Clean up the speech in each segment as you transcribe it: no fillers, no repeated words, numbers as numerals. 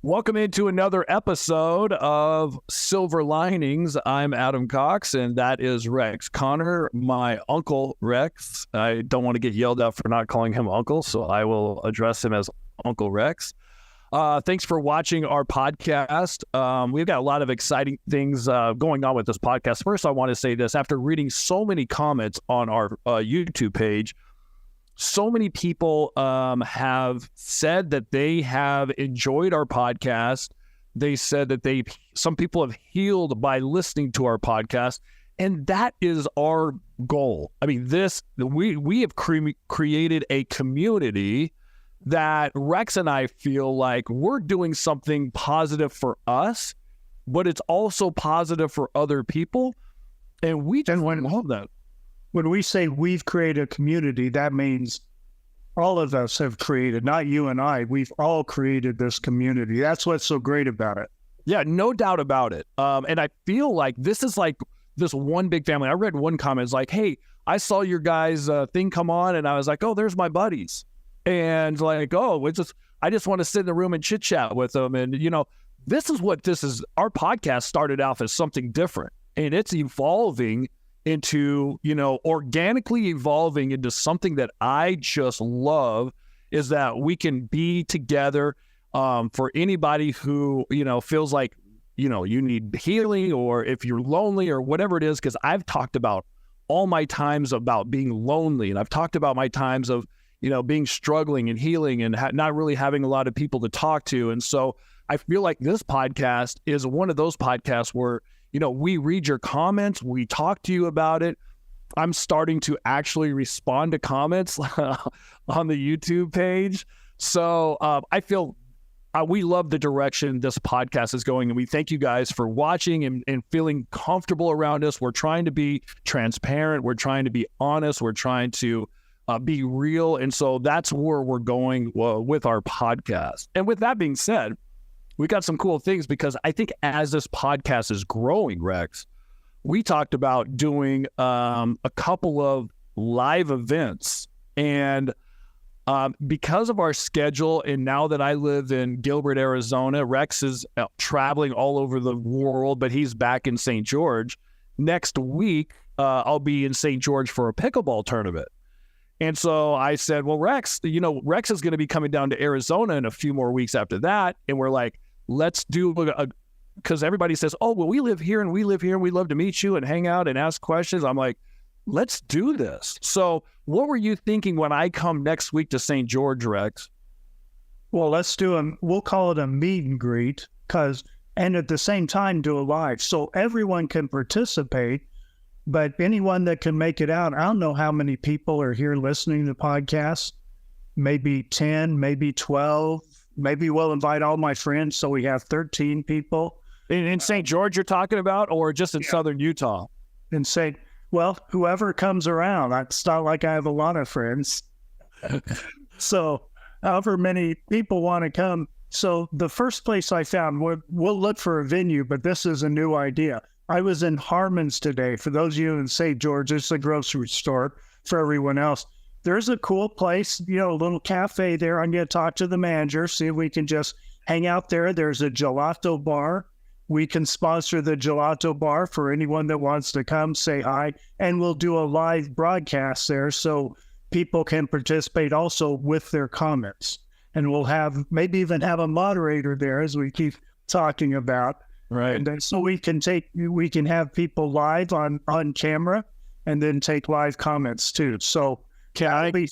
Welcome into another episode of Silver Linings. I'm Adam Cox, and that is Rex Connor, my Uncle Rex. I don't want to get yelled at for not calling him Uncle, so I will address him as Uncle Rex. Thanks for watching our podcast. We've got a lot of exciting things going on with this podcast. First, I want to say this. After reading so many comments on our YouTube page, so many people have said that they have enjoyed our podcast. They said that some people have healed by listening to our podcast, and that is our goal. I mean, we have created a community that Rex and I feel like we're doing something positive for us, but it's also positive for other people, and we just love that. When we say we've created a community, that means all of us have created, not you and I. We've all created this community. That's what's so great about it. Yeah, no doubt about it. And I feel like this is like this one big family. I read one comment, it's like, hey, I saw your guys' thing come on, and I was like, oh, there's my buddies. And like, oh, I just want to sit in the room and chit chat with them. And, this is what this is. Our podcast started off as something different, and it's evolving into, organically evolving into something that I just love, is that we can be together for anybody who, feels like, you need healing, or if you're lonely or whatever it is, because I've talked about all my times about being lonely, and I've talked about my times of, being struggling and healing and not really having a lot of people to talk to. And so I feel like this podcast is one of those podcasts where, we read your comments, we talk to you about it. I'm starting to actually respond to comments on the YouTube page. So I feel we love the direction this podcast is going, and we thank you guys for watching and feeling comfortable around us. We're trying to be transparent. We're trying to be honest. We're trying to be real. And so that's where we're going with our podcast. And with that being said, we got some cool things, because I think as this podcast is growing, Rex, we talked about doing a couple of live events. And because of our schedule, and now that I live in Gilbert, Arizona, Rex is traveling all over the world, but he's back in St. George. Next week, I'll be in St. George for a pickleball tournament. And so I said, well, Rex, Rex is going to be coming down to Arizona in a few more weeks after that. And we're like, let's do because everybody says, oh, well, we live here and we live here and we'd love to meet you and hang out and ask questions. I'm like, let's do this. So what were you thinking when I come next week to St. George, Rex? Well, we'll call it a meet and greet, and at the same time do a live. So everyone can participate, but anyone that can make it out, I don't know how many people are here listening to the podcast, maybe 10, maybe 12. Maybe we'll invite all my friends, so we have 13 people. In St. George you're talking about, or just in southern Utah? Well, whoever comes around. It's not like I have a lot of friends. So however many people want to come. So the first place I found, we'll look for a venue, but this is a new idea. I was in Harmon's today. For those of you in St. George, it's a grocery store. For everyone else, there's a cool place, a little cafe there. I'm going to talk to the manager, see if we can just hang out there. There's a Gelato Bar. We can sponsor the Gelato Bar for anyone that wants to come say hi. And we'll do a live broadcast there so people can participate also with their comments. And we'll maybe even have a moderator there, as we keep talking about. Right. And then, so we can have people live on camera, and then take live comments too. So it'll be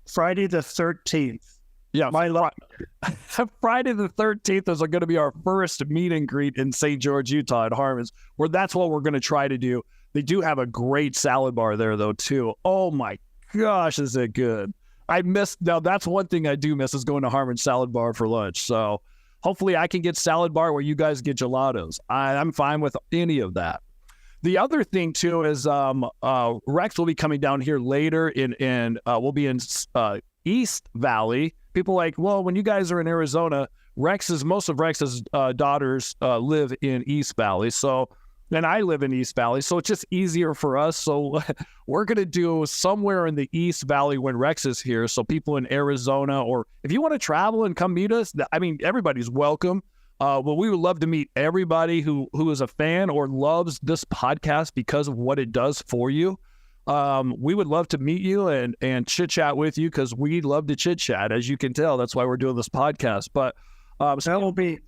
Friday the 13th. Yeah, Friday the 13th is going to be our first meet and greet in St. George, Utah at Harmon's, where that's what we're going to try to do. They do have a great salad bar there, though, too. Oh, my gosh, is it good. Now, that's one thing I do miss, is going to Harmon's salad bar for lunch. So hopefully I can get salad bar where you guys get gelatos. I'm fine with any of that. The other thing, too, is Rex will be coming down here later, and we'll be in East Valley. People like, well, when you guys are in Arizona, most of Rex's daughters live in East Valley. So and I live in East Valley, so it's just easier for us. So we're going to do somewhere in the East Valley when Rex is here. So people in Arizona, or if you want to travel and come meet us, I mean, everybody's welcome. But we would love to meet everybody who is a fan or loves this podcast because of what it does for you. We would love to meet you and chit-chat with you because we love to chit-chat. As you can tell, that's why we're doing this podcast. But that will be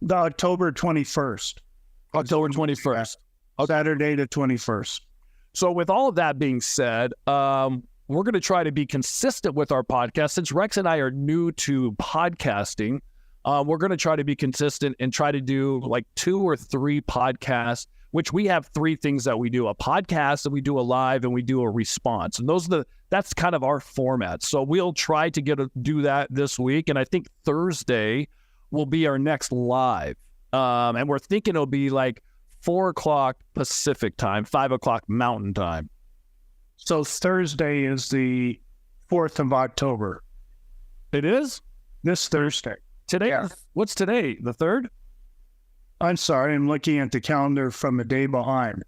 the October 21st. October 21st. Okay. Saturday the 21st. So with all of that being said, we're going to try to be consistent with our podcast. Since Rex and I are new to podcasting, we're going to try to be consistent and try to do like 2 or 3 podcasts, which we have 3 things that we do: a podcast, and we do a live, and we do a response. And that's kind of our format. So we'll try to do that this week. And I think Thursday will be our next live. And we're thinking it'll be like 4 o'clock Pacific time, 5 o'clock Mountain time. So Thursday is the 4th of October. It is? This Thursday. Today? Yeah. What's today? The 3rd? I'm sorry. I'm looking at the calendar from a day behind.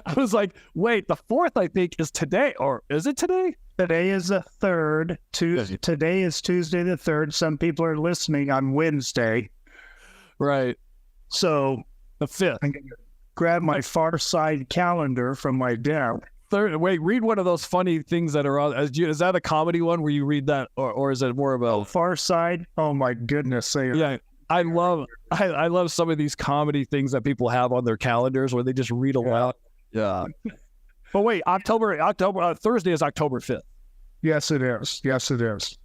I was like, wait, the 4th, I think, is today. Or is it today? Today is the 3rd. Today is Tuesday the 3rd. Some people are listening on Wednesday. Right. So the 5th. I'm going to grab my far side calendar from my desk. Wait, read one of those funny things that are on. Is that a comedy one where you read that, or is it more of a far side? Oh my goodness! Yeah, I love some of these comedy things that people have on their calendars where they just read aloud. Yeah. But wait, Thursday is October 5th. Yes, it is. Yes, it is.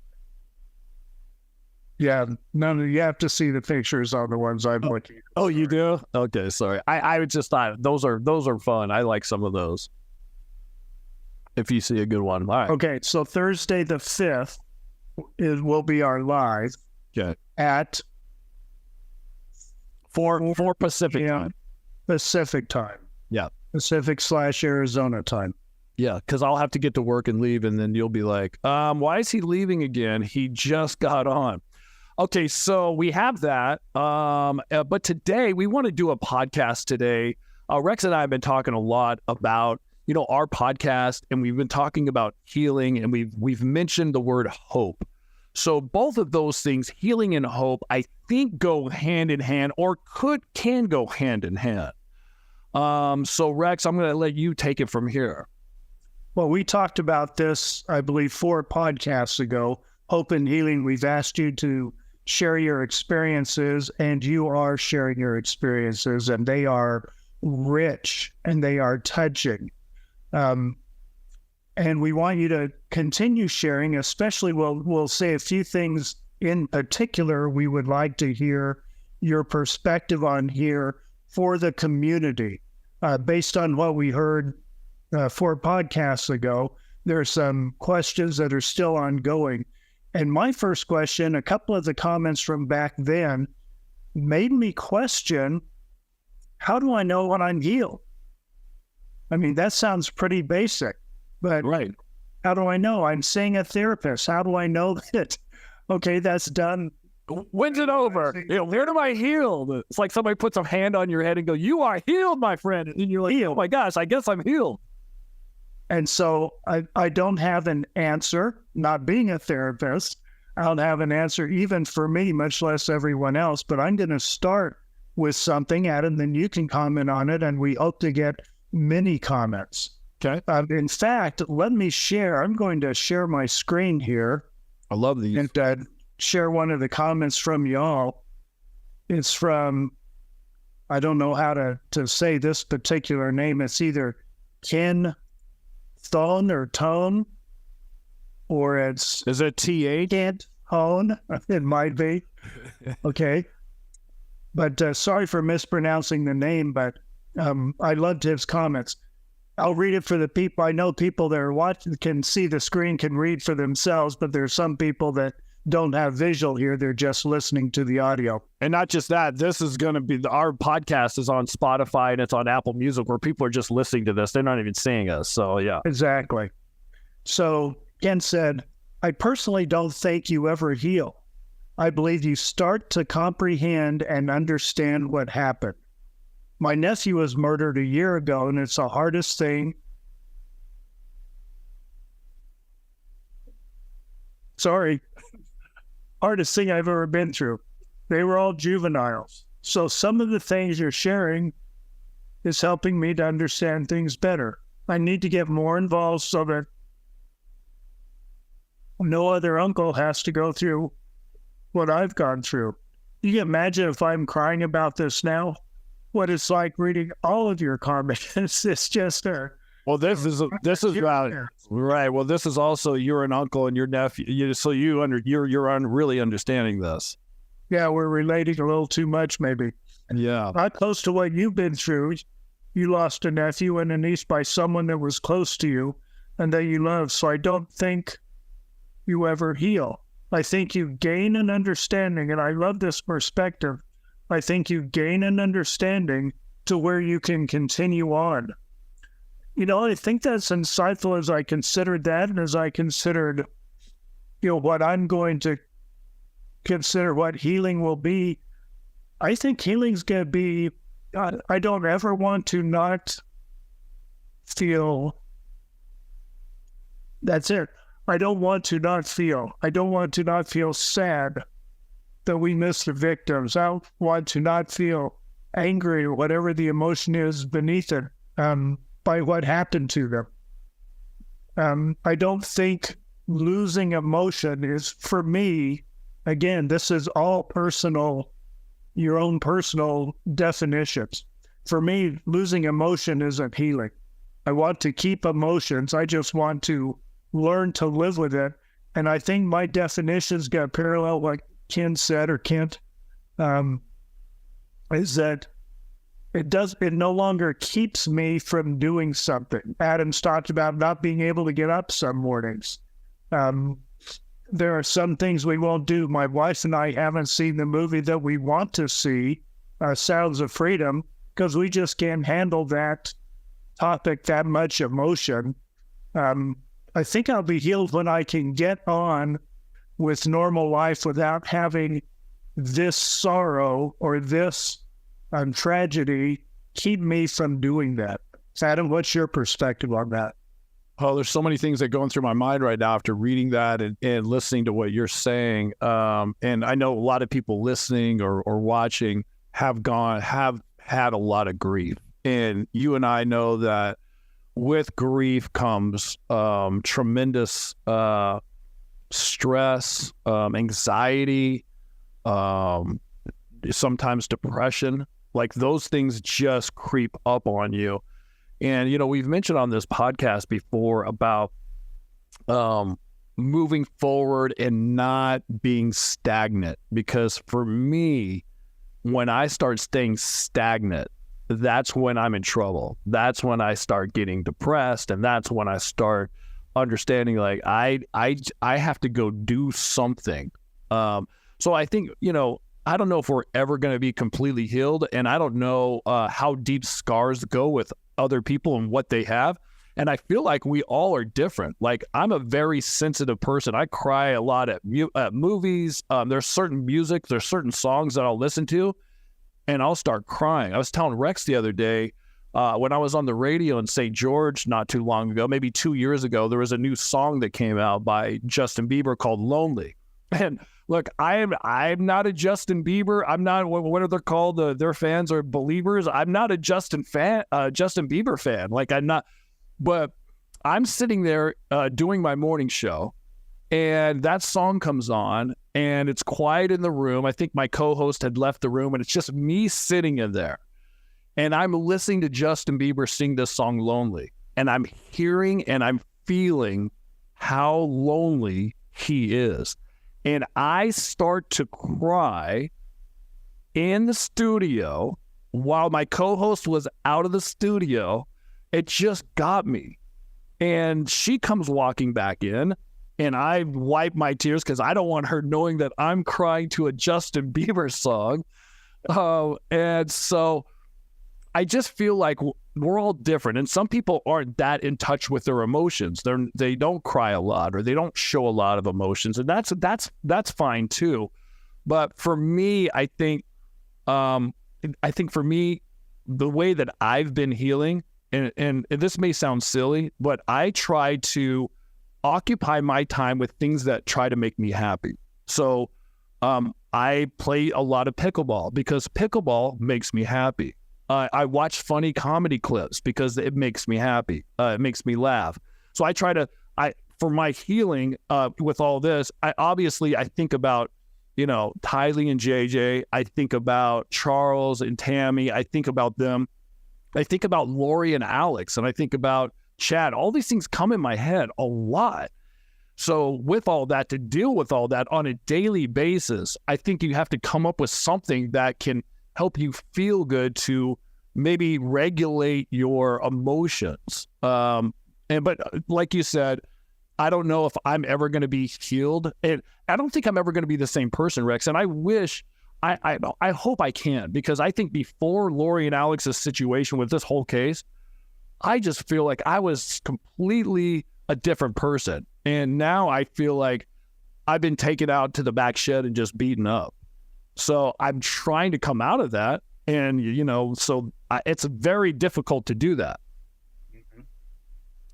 Yeah, you have to see the pictures on the ones I'm looking at. Oh, you do? Okay, sorry. I just thought those are fun. I like some of those. If you see a good one. All right. Okay, so Thursday the 5th will be our live. Okay. At 4 Pacific time. Pacific time. Yeah. Pacific/Arizona time. Yeah, because I'll have to get to work and leave, and then you'll be like, why is he leaving again? He just got on. Okay, so we have that. But today, we want to do a podcast today. Rex and I have been talking a lot about our podcast, and we've been talking about healing, and we've mentioned the word hope. So both of those things, healing and hope, I think go hand in hand, or can go hand in hand. So Rex, I'm going to let you take it from here. Well, we talked about this, I believe, 4 podcasts ago. Hope and healing. We've asked you to share your experiences, and you are sharing your experiences, and they are rich and they are touching. And we want you to continue sharing, especially we'll say a few things in particular we would like to hear your perspective on here for the community. Based on what we heard 4 podcasts ago, there are some questions that are still ongoing. And my first question, a couple of the comments from back then made me question, how do I know when I'm healed? I mean, that sounds pretty basic, but right. How do I know? I'm seeing a therapist. How do I know that, okay, that's done? When's it over? Where am I healed? It's like somebody puts a hand on your head and go, you are healed, my friend. And you're like, oh my gosh, I guess I'm healed. And so I don't have an answer, not being a therapist. I don't have an answer even for me, much less everyone else. But I'm going to start with something, Adam, then you can comment on it. And we hope to get many comments. Okay. In fact, let me share. I'm going to share my screen here. I love these. And share one of the comments from y'all. It's from, I don't know how to say this particular name. It's either Ken Thone or Tone, or is it TH? Kent Hone. It might be. Okay. But sorry for mispronouncing the name, but I loved his comments. I'll read it for the people. I know people that are watching can see the screen, can read for themselves, but there's some people that don't have visual here. They're just listening to the audio. And not just that, this is going to be, our podcast is on Spotify and it's on Apple Music where people are just listening to this. They're not even seeing us. So yeah. Exactly. So Ken said, I personally don't think you ever heal. I believe you start to comprehend and understand what happened. My nephew was murdered a year ago, and it's the hardest thing. Sorry. Hardest thing I've ever been through. They were all juveniles. So some of the things you're sharing is helping me to understand things better. I need to get more involved so that no other uncle has to go through what I've gone through. You can imagine if I'm crying about this now, what it's like reading all of your comments. It's just well, this is right. Well, this is also you're an uncle and your nephew, so you're really understanding this. Yeah, we're relating a little too much, maybe. Yeah, not close to what you've been through. You lost a nephew and a niece by someone that was close to you and that you loved. So I don't think you ever heal. I think you gain an understanding, and I love this perspective. I think you gain an understanding to where you can continue on. You know, I think that's insightful as I considered that, and as I considered, what I'm going to consider what healing will be. I think healing's going to be, I don't ever want to not feel, that's it. I don't want to not feel. I don't want to not feel sad that we miss the victims. I want to not feel angry or whatever the emotion is beneath it by what happened to them. I don't think losing emotion is, for me, again, this is all personal, your own personal definitions. For me, losing emotion isn't healing. I want to keep emotions. I just want to learn to live with it. And I think my definitions got parallel what Ken said, or Kent, is that it no longer keeps me from doing something. Adam's talked about not being able to get up some mornings. There are some things we won't do. My wife and I haven't seen the movie that we want to see, Sounds of Freedom, because we just can't handle that topic, that much emotion. I think I'll be healed when I can get on with normal life without having this sorrow or this tragedy keep me from doing that. Adam, what's your perspective on that? Oh, there's so many things that are going through my mind right now after reading that and listening to what you're saying. And I know a lot of people listening or watching have had a lot of grief. And you and I know that with grief comes tremendous stress, anxiety, sometimes depression. Like those things just creep up on you. And, we've mentioned on this podcast before about moving forward and not being stagnant. Because for me, when I start staying stagnant, that's when I'm in trouble. That's when I start getting depressed. And that's when I start understanding, like, I have to go do something. So I think, I don't know if we're ever going to be completely healed. And I don't know how deep scars go with other people and what they have. And I feel like we all are different. Like, I'm a very sensitive person. I cry a lot at movies. There's certain music, there's certain songs that I'll listen to and I'll start crying. I was telling Rex the other day, when I was on the radio in St. George not too long ago, maybe 2 years ago, there was a new song that came out by Justin Bieber called Lonely. And look, I'm not a Justin Bieber. I'm not, what are they called? Their fans are believers. I'm not a Justin Bieber fan. Like, I'm not, but I'm sitting there doing my morning show, and that song comes on, and it's quiet in the room. I think my co-host had left the room, and it's just me sitting in there. And I'm listening to Justin Bieber sing this song, Lonely. And I'm hearing and I'm feeling how lonely he is. And I start to cry in the studio while my co-host was out of the studio. It just got me. And she comes walking back in, and I wipe my tears because I don't want her knowing that I'm crying to a Justin Bieber song. And so I just feel like we're all different. And some people aren't that in touch with their emotions. They don't cry a lot, or they don't show a lot of emotions. And that's fine too. But for me, I think for me, the way that I've been healing, and this may sound silly, but I try to occupy my time with things that try to make me happy. So I play a lot of pickleball because pickleball makes me happy. I watch funny comedy clips because it makes me happy. It makes me laugh. So I try to, for my healing with all this, I think about, Tylee and JJ. I think about Charles and Tammy. I think about them. I think about Lori and Alex, and I think about Chad. All these things come in my head a lot. So with all that, to deal with all that on a daily basis, I think you have to come up with something that can help you feel good to maybe regulate your emotions. But like you said, I don't know if I'm ever going to be healed, and I don't think I'm ever going to be the same person, Rex. And I wish, I hope I can, because I think before Lori and Alex's situation with this whole case, I just feel like I was completely a different person. And now I feel like I've been taken out to the back shed and just beaten up. So I'm trying to come out of that. And, it's very difficult to do that.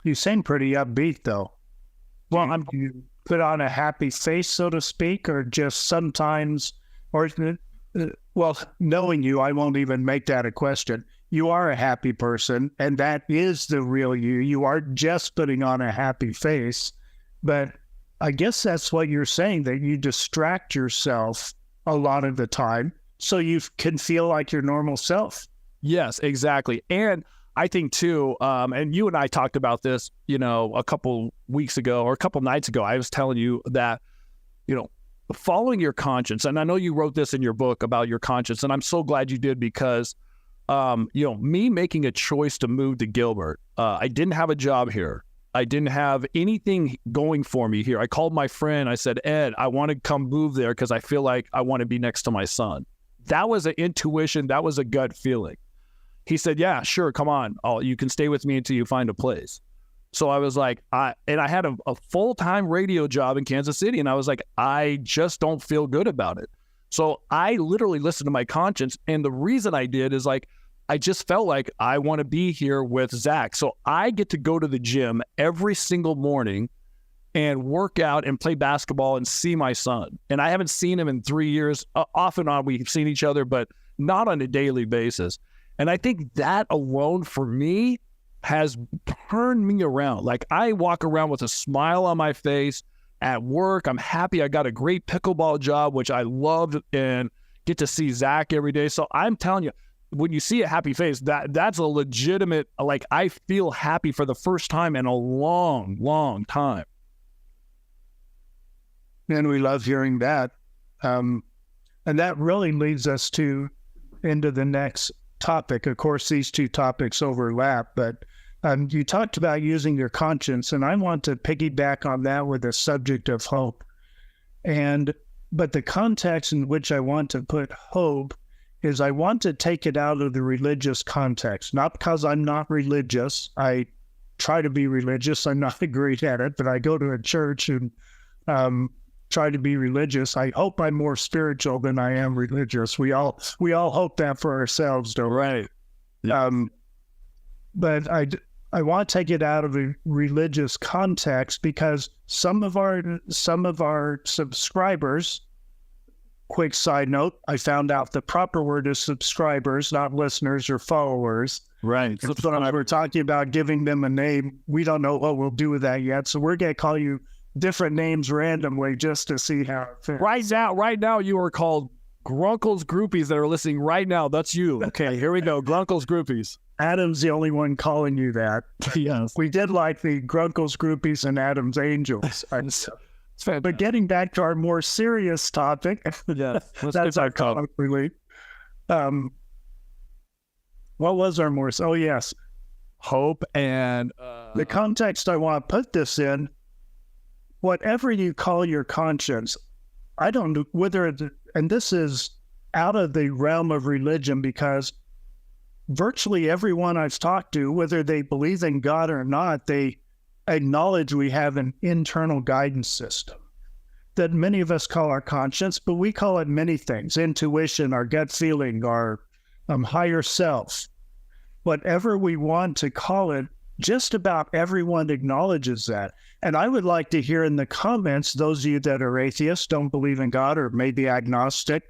You seem pretty upbeat, though. Well, you put on a happy face, so to speak, or just sometimes, knowing you, I won't even make that a question. You are a happy person, and that is the real you. You are just putting on a happy face. But I guess that's what you're saying, that you distract yourself a lot of the time so you can feel like your normal self. Yes, exactly. And I think too, and you and I talked about this, a couple weeks ago or a couple nights ago, I was telling you that, following your conscience, and I know you wrote this in your book about your conscience, and I'm so glad you did, because, me making a choice to move to Gilbert, I didn't have a job here. I didn't have anything going for me here. I called my friend. I said, Ed, I want to come move there because I feel like I want to be next to my son. That was an intuition. That was a gut feeling. He said, yeah, sure, come on. You can stay with me until you find a place. So I was like, I had a full-time radio job in Kansas City, and I was like, I just don't feel good about it. So I literally listened to my conscience, and the reason I did is like, I just felt like I want to be here with Zach. So I get to go to the gym every single morning and work out and play basketball and see my son. And I haven't seen him in 3 years. Off and on, we've seen each other, but not on a daily basis. And I think that alone for me has turned me around. Like, I walk around with a smile on my face at work. I'm happy I got a great pickleball job, which I loved, and get to see Zach every day. So I'm telling you, when you see a happy face, that's a legitimate, like, I feel happy for the first time in a long, long time. And we love hearing that. And that really leads us into the next topic. Of course, these two topics overlap, but you talked about using your conscience, and I want to piggyback on that with the subject of hope. But the context in which I want to put hope is I want to take it out of the religious context, not because I'm not religious. I try to be religious. I'm not great at it, but I go to a church and try to be religious. I hope I'm more spiritual than I am religious. We all hope that for ourselves, don't we? Right. Yeah. But I want to take it out of a religious context because some of our subscribers. Quick side note, I found out the proper word is subscribers, not listeners or followers. Right. So we're talking about giving them a name. We don't know what we'll do with that yet. So we're going to call you different names randomly just to see how it fits. Right now, you are called Grunkle's Groupies that are listening right now. That's you. Okay, here we go. Grunkle's Groupies. Adam's the only one calling you that. Yes. We did like the Grunkle's Groupies and Adam's Angels. But getting back to our more serious topic, that's our comic relief. What was our more? Oh, yes. Hope and... the context I want to put this in, whatever you call your conscience, I don't know whether, and this is out of the realm of religion because virtually everyone I've talked to, whether they believe in God or not, they acknowledge we have an internal guidance system that many of us call our conscience, but we call it many things: intuition, our gut feeling, our higher self. whatever we want to call it, just about everyone acknowledges that. And I would like to hear in the comments, those of you that are atheists, don't believe in God, or maybe agnostic,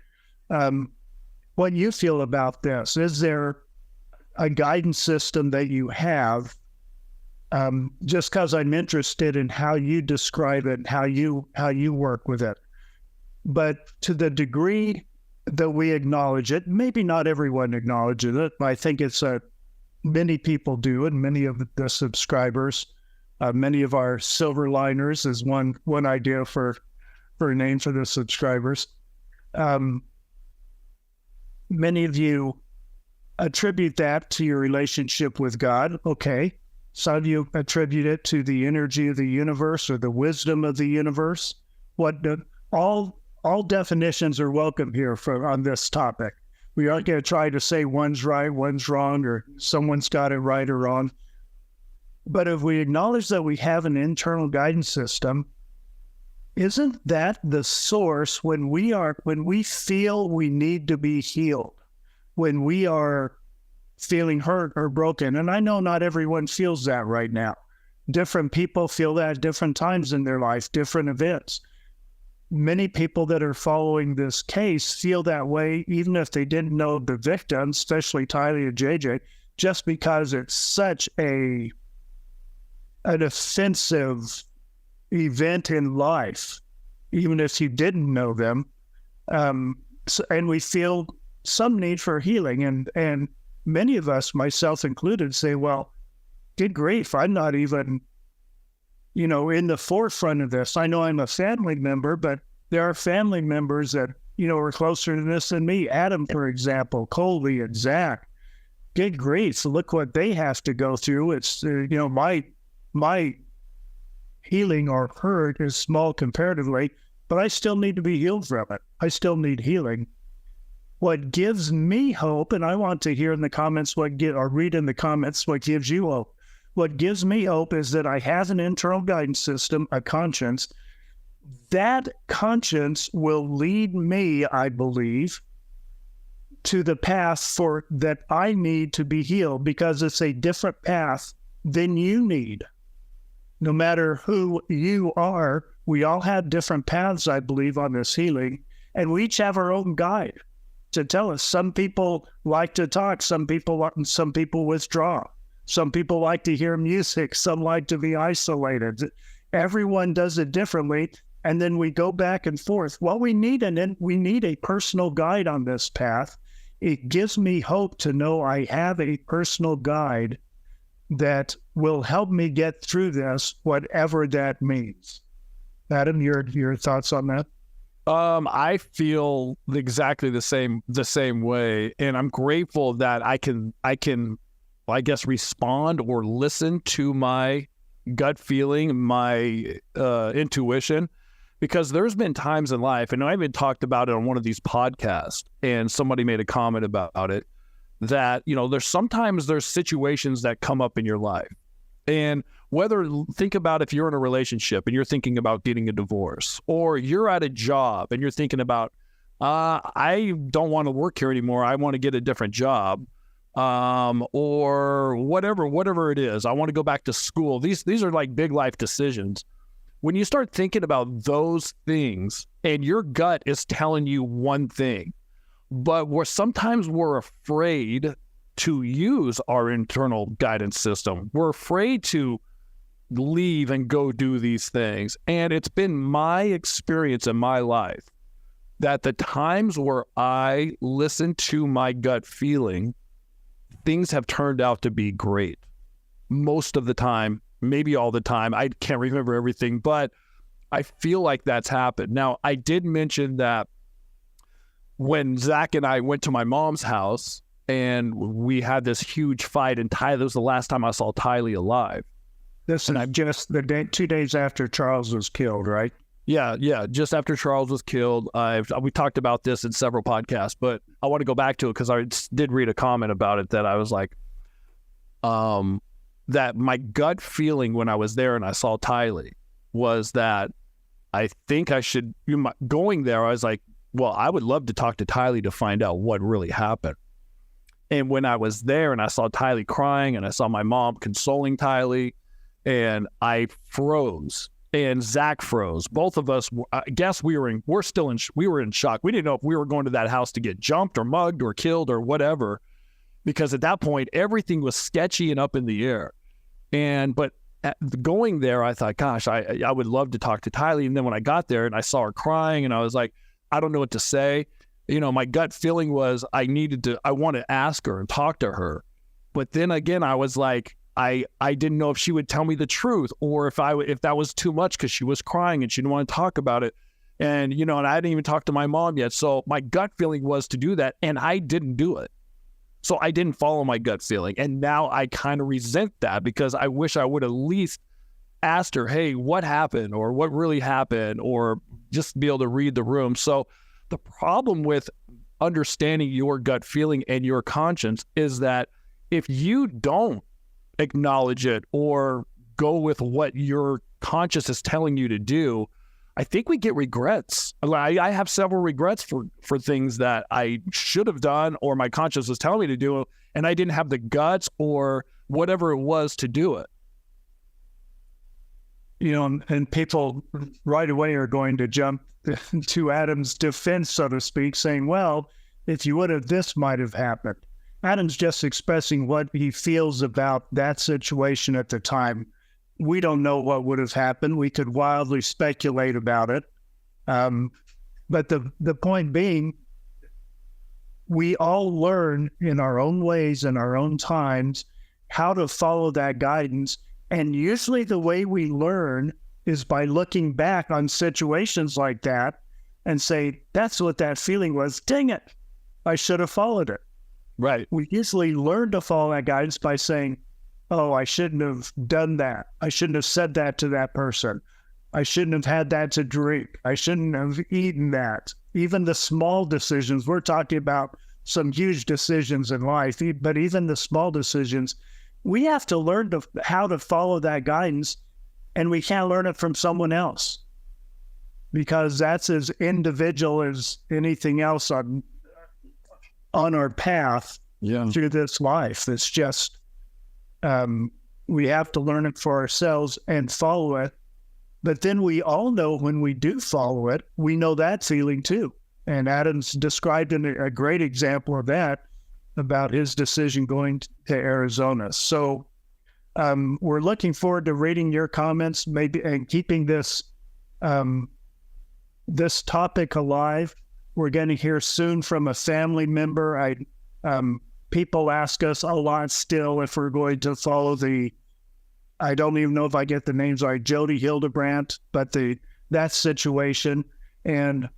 what you feel about this. Is there a guidance system that you have? Just because I'm interested in how you describe it and how you work with it. But to the degree that we acknowledge it, maybe not everyone acknowledges it, but I think it's many people do, and many of the subscribers, many of our silver liners is one idea for a name for the subscribers. Many of you attribute that to your relationship with God. Okay. Some of you attribute it to the energy of the universe or the wisdom of the universe. All definitions are welcome here on this topic. We aren't going to try to say one's right, one's wrong, or someone's got it right or wrong. But if we acknowledge that we have an internal guidance system, isn't that the source when we feel we need to be healed, when we are feeling hurt or broken? And I know not everyone feels that right now. Different people feel that at different times in their life, different events. Many people that are following this case feel that way, even if they didn't know the victim, especially Tylee and JJ, just because it's such an offensive event in life, even if you didn't know them. And we feel some need for healing. And many of us, myself included, say, well, good grief, I'm not even, in the forefront of this. I know I'm a family member, but there are family members that, are closer to this than me. Adam, for example, Colby and Zach. Good grief, look what they have to go through. It's, my healing or hurt is small comparatively, but I still need to be healed from it. I still need healing. What gives me hope, and I want to hear in the comments or read in the comments what gives you hope. What gives me hope is that I have an internal guidance system, a conscience. That conscience will lead me, I believe, to the path that I need to be healed, because it's a different path than you need. No matter who you are, we all have different paths, I believe, on this healing, and we each have our own guide to tell us. Some people like to talk, some people withdraw. Some people like to hear music, some like to be isolated. Everyone does it differently, and then we go back and forth. Well, we need a personal guide on this path. It gives me hope to know I have a personal guide that will help me get through this, whatever that means. Adam, your thoughts on that? I feel exactly the same way, and I'm grateful that I can, I guess, respond or listen to my gut feeling, my intuition, because there's been times in life, and I even talked about it on one of these podcasts, and somebody made a comment about it, that, there's situations that come up in your life. And think about if you're in a relationship and you're thinking about getting a divorce, or you're at a job and you're thinking about, I don't want to work here anymore. I want to get a different job, or whatever it is. I want to go back to school. These are like big life decisions. When you start thinking about those things and your gut is telling you one thing, but sometimes we're afraid to use our internal guidance system. We're afraid to leave and go do these things. And it's been my experience in my life that the times where I listen to my gut feeling, things have turned out to be great. Most of the time, maybe all the time. I can't remember everything, but I feel like that's happened. Now, I did mention that when Zach and I went to my mom's house and we had this huge fight, and that was the last time I saw Tylee alive. This is just 2 days after Charles was killed, right? Yeah, just after Charles was killed. We talked about this in several podcasts, but I want to go back to it because I did read a comment about it that I was like, that my gut feeling when I was there and I saw Tylee was that I think I should, going there, I was like, well, I would love to talk to Tylee to find out what really happened. And when I was there and I saw Tylee crying and I saw my mom consoling Tylee, and I froze and Zach froze. Both of us, I guess we were in shock. We didn't know if we were going to that house to get jumped or mugged or killed or whatever, because at that point, everything was sketchy and up in the air. But going there, I thought, gosh, I would love to talk to Tylee. And then when I got there and I saw her crying and I was like, I don't know what to say. My gut feeling was I want to ask her and talk to her. But then again, I was like, I didn't know if she would tell me the truth or if that was too much, because she was crying and she didn't want to talk about it. And, and I hadn't even talked to my mom yet. So my gut feeling was to do that, and I didn't do it. So I didn't follow my gut feeling. And now I kind of resent that, because I wish I would at least asked her, hey, what happened, or what really happened, or just be able to read the room. So the problem with understanding your gut feeling and your conscience is that if you don't acknowledge it or go with what your conscience is telling you to do, I think we get regrets. I have several regrets for things that I should have done or my conscience was telling me to do, and I didn't have the guts or whatever it was to do it. And people right away are going to jump to Adam's defense, so to speak, saying, well, if you would have, this might have happened. Adam's just expressing what he feels about that situation at the time. We don't know what would have happened. We could wildly speculate about it. But the point being, we all learn in our own ways and our own times how to follow that guidance. And usually the way we learn is by looking back on situations like that and say, that's what that feeling was. Dang it, I should have followed it. Right. We usually learn to follow that guidance by saying, oh, I shouldn't have done that. I shouldn't have said that to that person. I shouldn't have had that to drink. I shouldn't have eaten that. Even the small decisions, we're talking about some huge decisions in life, but even the small decisions, we have to learn how to follow that guidance, and we can't learn it from someone else, because that's as individual as anything else on our path through this life. It's just, we have to learn it for ourselves and follow it. But then we all know when we do follow it, we know that feeling too. And Adam's described a great example of that about his decision going to Arizona. So we're looking forward to reading your comments, maybe, and keeping this this topic alive. We're going to hear soon from a family member. People ask us a lot still if we're going to follow I don't even know if I get the names right, Jody Hildebrandt, but that situation. And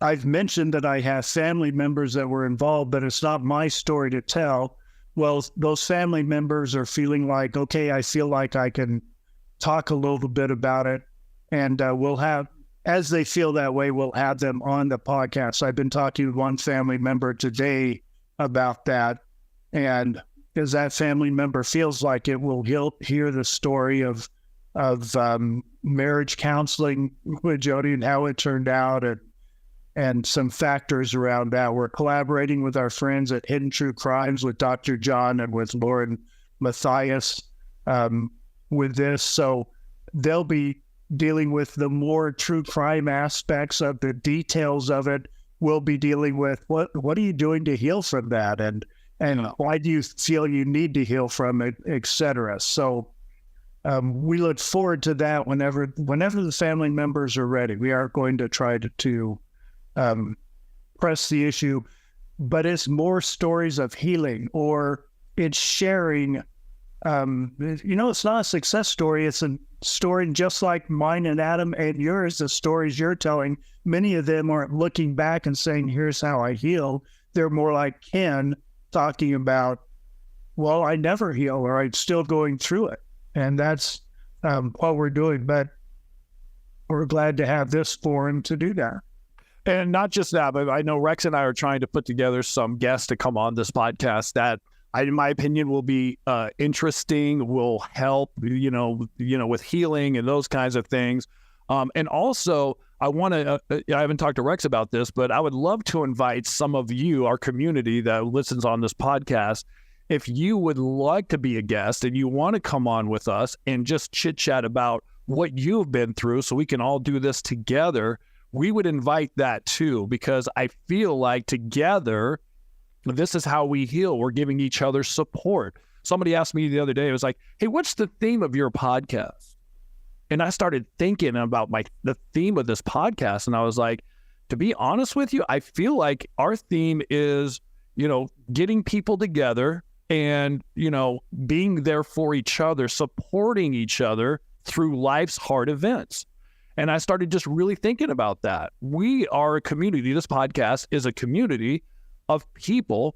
I've mentioned that I have family members that were involved, but it's not my story to tell. Well, those family members are feeling like, okay, I feel like I can talk a little bit about it. And we'll have, as they feel that way, we'll have them on the podcast. I've been talking to one family member today about that. And because that family member feels like it, will hear the story of marriage counseling with Jody and how it turned out, and some factors around that. We're collaborating with our friends at Hidden True Crimes with Dr. John and with Lauren Matthias with this. So they'll be dealing with the more true crime aspects of the details of it. We'll be dealing with what are you doing to heal from that, and why do you feel you need to heal from it, etc. So we look forward to that whenever the family members are ready. We are going to try to press the issue, but it's more stories of healing, or it's sharing. It's not a success story. It's a story just like mine and Adam and yours, the stories you're telling. Many of them aren't looking back and saying, here's how I healed. They're more like Ken talking about, well, I never heal, or I'm still going through it. And that's what we're doing. But we're glad to have this forum to do that. And not just that, but I know Rex and I are trying to put together some guests to come on this podcast that, in my opinion, will be interesting, will help, with healing and those kinds of things. And also, I want to, I haven't talked to Rex about this, but I would love to invite some of you, our community that listens on this podcast. If you would like to be a guest and you want to come on with us and just chit chat about what you've been through so we can all do this together, we would invite that too, because I feel like together, this is how we heal. We're giving each other support. Somebody asked me the other day, it was like, hey, what's the theme of your podcast? And I started thinking about the theme of this podcast. And I was like, to be honest with you, I feel like our theme is, getting people together and, being there for each other, supporting each other through life's hard events. And I started just really thinking about that. We are a community. This podcast is a community of people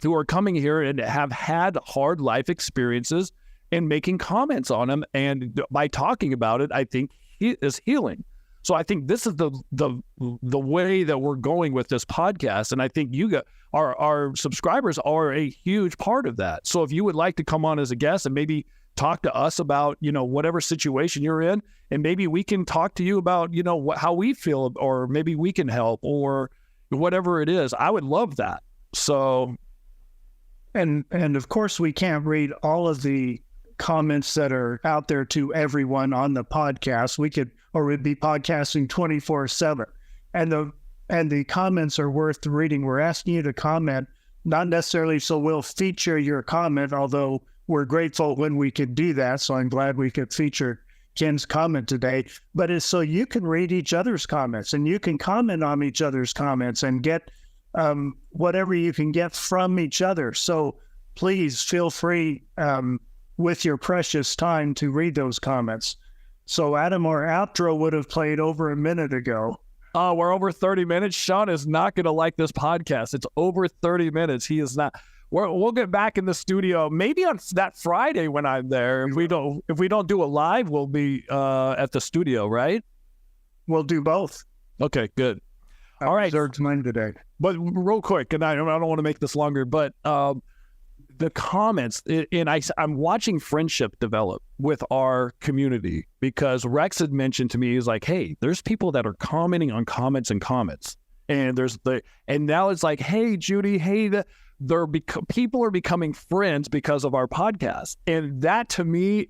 who are coming here and have had hard life experiences and making comments on them. And by talking about it, I think it is healing. So I think this is the way that we're going with this podcast. And I think our subscribers are a huge part of that. So if you would like to come on as a guest and maybe talk to us about, whatever situation you're in, and maybe we can talk to you about, how we feel, or maybe we can help, or whatever it is, I would love that. So. And of course, we can't read all of the comments that are out there to everyone on the podcast. We'd be podcasting 24/7. And the comments are worth reading. We're asking you to comment, not necessarily so we'll feature your comment, although we're grateful when we could do that. So I'm glad we could feature Ken's comment today, but it's so you can read each other's comments and you can comment on each other's comments and get whatever you can get from each other. So please feel free with your precious time to read those comments. So Adam, our outro would have played over a minute ago. Oh, we're over 30 minutes. Sean is not going to like this podcast. It's over 30 minutes. He is not. We'll get back in the studio maybe on that Friday when I'm there. If we don't do a live, we'll be at the studio, right? We'll do both. Okay, good. All right. Reserved mine today. But real quick, and I don't want to make this longer, but the comments, and I'm watching friendship develop with our community, because Rex had mentioned to me, he's like, hey, there's people that are commenting on comments and comments. And and now it's like, hey, Judy, hey, people are becoming friends because of our podcast. And that to me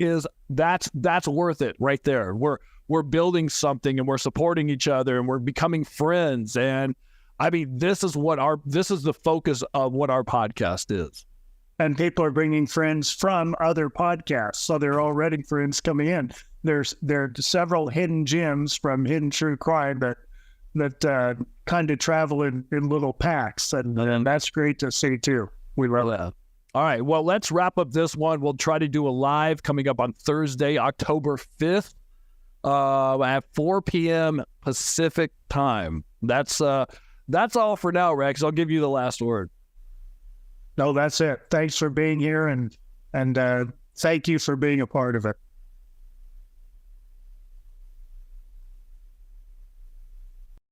that's worth it right there. We're building something and we're supporting each other and we're becoming friends. And I mean, this is the focus of what our podcast is. And people are bringing friends from other podcasts. So they're already friends coming in. There are several hidden gems from Hidden True Crime that kind of travel in little packs. And that's great to see too. We love that. All right. Well, let's wrap up this one. We'll try to do a live coming up on Thursday, October 5th at 4 p.m. Pacific time. That's all for now, Rex. I'll give you the last word. No, that's it. Thanks for being here, and thank you for being a part of it.